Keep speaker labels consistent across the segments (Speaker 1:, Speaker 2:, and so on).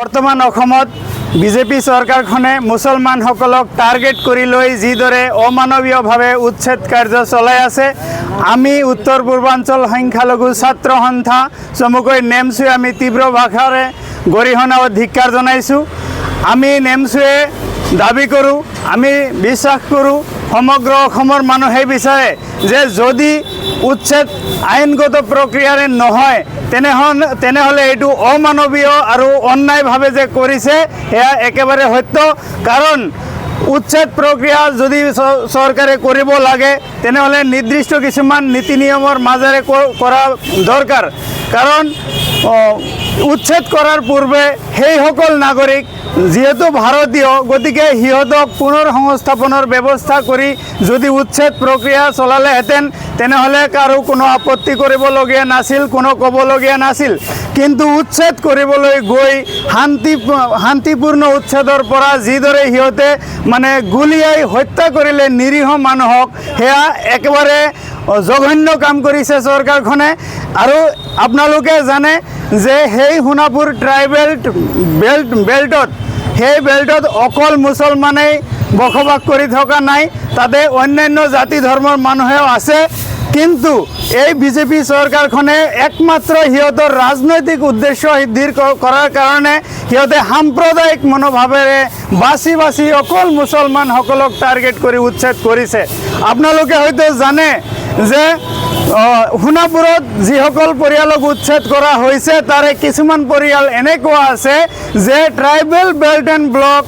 Speaker 1: বৰ্তমান অসমত বিজেপি চৰকাৰখনে মুছলমানসকলক টাৰ্গেট কৰি লৈ যিদৰে অমানৱীয়ভাৱে উচ্ছেদ কাৰ্য চলাই আছে, আমি উত্তৰ পূৰ্বাঞ্চল সংখ্যালঘু ছাত্ৰ সন্থা চমুকৈ নেমছুৱে আমি তীব্ৰ ভাষাৰে গৰিহণা ও ধিক্কাৰ জনাইছোঁ। আমি নেমছুৱে দাবী কৰোঁ, আমি বিশ্বাস কৰোঁ, সমগ্ৰ অসমৰ মানুহে বিচাৰে যে যদি উচ্ছেদ আইনগত প্ৰক্ৰিয়াৰে নহয় তেনেহ'লে এইটো অমানৱীয় আৰু অন্যায়ভাৱে যে কৰিছে সেয়া একেবাৰে সত্য। কাৰণ উচ্ছেদ প্ৰক্ৰিয়া যদি চৰকাৰে কৰিব লাগে তেনেহ'লে নিৰ্দিষ্ট কিছুমান নীতি নিয়মৰ মাজেৰে কৰা দৰকাৰ। কাৰণ উচ্ছেদ কৰাৰ পূৰ্বে সেইসকল নাগৰিক যিহেতু ভাৰতীয়, গতিকে সিহঁতক পুনৰ সংস্থাপনৰ ব্যৱস্থা কৰি যদি উচ্ছেদ প্ৰক্ৰিয়া চলালেহেঁতেন তেনেহ'লে কাৰো কোনো আপত্তি কৰিবলগীয়া নাছিল, কোনো ক'বলগীয়া নাছিল। কিন্তু উচ্ছেদ কৰিবলৈ গৈ শান্তিপূৰ্ণ উচ্ছেদৰ পৰা যিদৰে সিহঁতে গুলীয়াই হত্যা কৰিলে নিৰীহ মানুহক, সেয়া একেবাৰে জঘন্য কাম কৰিছে চৰকাৰখনে। আৰু আপোনালোকে জানে যে সেই সোণাপুৰ ট্ৰাইবেল বেল্টত সেই বেল্টত অকল মুছলমানেই বসবাস কৰি থকা নাই, তাতে অন্যান্য জাতি ধৰ্মৰ মানুহেও আছে। কিন্তু এই বিজেপি চৰকাৰখনে একমাত্ৰ সিহঁতৰ ৰাজনৈতিক উদ্দেশ্য সিদ্ধি কৰাৰ কাৰণে সিহঁতে সাম্প্ৰদায়িক মনোভাৱেৰে বাছি অকল মুছলমানসকলক টাৰ্গেট কৰি উচ্ছেদ কৰিছে। আপোনালোকে হয়তো জানে যে সোণাপুৰত যিসকল পৰিয়ালক উচ্ছেদ কৰা হৈছে তাৰে কিছুমান পৰিয়াল এনেকুৱা আছে যে ট্ৰাইবেল বেল্ট এণ্ড ব্লক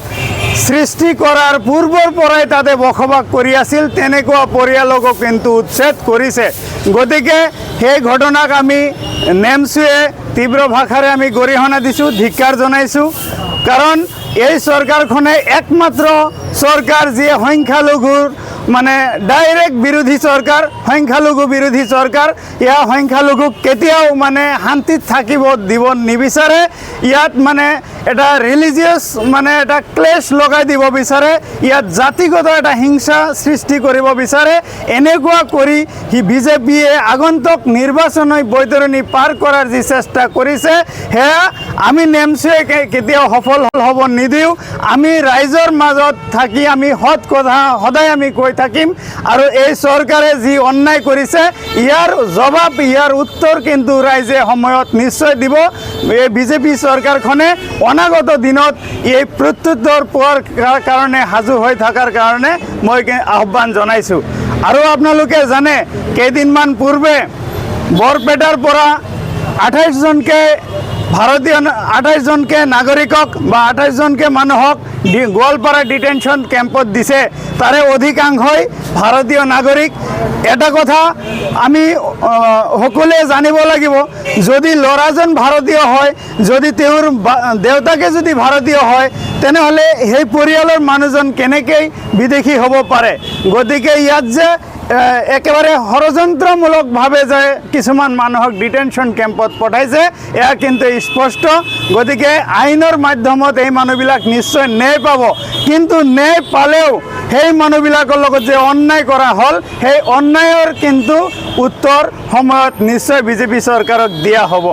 Speaker 1: সৃষ্টি কৰাৰ পূৰ্বৰ পৰাই তাতে বসবাস কৰি আছিল, তেনেকুৱা পৰিয়ালকো কিন্তু উচ্ছেদ কৰিছে। গতিকে সেই ঘটনাক আমি নেমছুৱে তীব্ৰ ভাষাৰে আমি গৰিহণা দিছোঁ, ধিক্কাৰ জনাইছোঁ। কাৰণ এই চৰকাৰখনে একমাত্ৰ চৰকাৰ যিয়ে সংখ্যালঘুৰ ডাইৰেক্ট বিৰোধী চৰকাৰ, সংখ্যালঘু বিৰোধী চৰকাৰ। ইয়াৰ সংখ্যালঘুক কেতিয়াও শান্তিত থাকিব দিব নিবিচাৰে। ইয়াত এটা ৰিলিজিয়াছ এটা ক্লেশ লগাই দিব বিচাৰে, ইয়াত জাতিগত এটা হিংসা সৃষ্টি কৰিব বিচাৰে। এনেকুৱা কৰি বিজেপিয়ে আগন্তুক নিৰ্বাচনী বৈতৰণি পাৰ কৰাৰ যি চেষ্টা কৰিছে সেয়া আমি নেমছুৱে কেতিয়াও সফল হ'ব নিদিওঁ। আমি ৰাইজৰ মাজত থাকি আমি সৎ কথা সদায় আমি কৈ থাকিম। আৰু এই চৰকাৰে যি অন্যায় কৰিছে ইয়াৰ জবাব, ইয়াৰ উত্তৰ কিন্তু ৰাইজে সময়ত নিশ্চয় দিব। এই বিজেপি চৰকাৰখনে অনাগত দিনত এই প্ৰত্যুত্তৰ পোৱাৰ কাৰণে সাজু হৈ থকাৰ কাৰণে মই আহ্বান জনাইছোঁ। আৰু আপোনালোকে জানে কেইদিনমান পূৰ্বে বৰপেটাৰ পৰা 28জনকে নাগৰিকক বা 28জনকে মানুহক গোৱালপাৰা ডিটেনশ্যন কেম্পত দিছে, তাৰে অধিকাংশই ভাৰতীয় নাগৰিক। এটা কথা আমি সকলোৱে জানিব লাগিব, যদি ল'ৰাজন ভাৰতীয় হয়, যদি তেওঁৰ দেউতাকে যদি ভাৰতীয় হয়, তেনেহ'লে সেই পৰিয়ালৰ মানুহজন কেনেকৈ বিদেশী হ'ব পাৰে। গতিকে ইয়াত যে একেবাৰে ষড়যন্ত্ৰমূলকভাৱে যে কিছুমান মানুহক ডিটেনশ্যন কেম্পত পঠাইছে এয়া কিন্তু স্পষ্ট। গতিকে আইনৰ মাধ্যমত এই মানুহবিলাক নিশ্চয় ন্যায় পাব। কিন্তু ন্যায় পালেও সেই মানুহবিলাকৰ লগত যে অন্যায় কৰা হ'ল, সেই অন্যায়ৰ কিন্তু উত্তৰ সময়ত নিশ্চয় বিজেপি চৰকাৰক দিয়া হ'ব।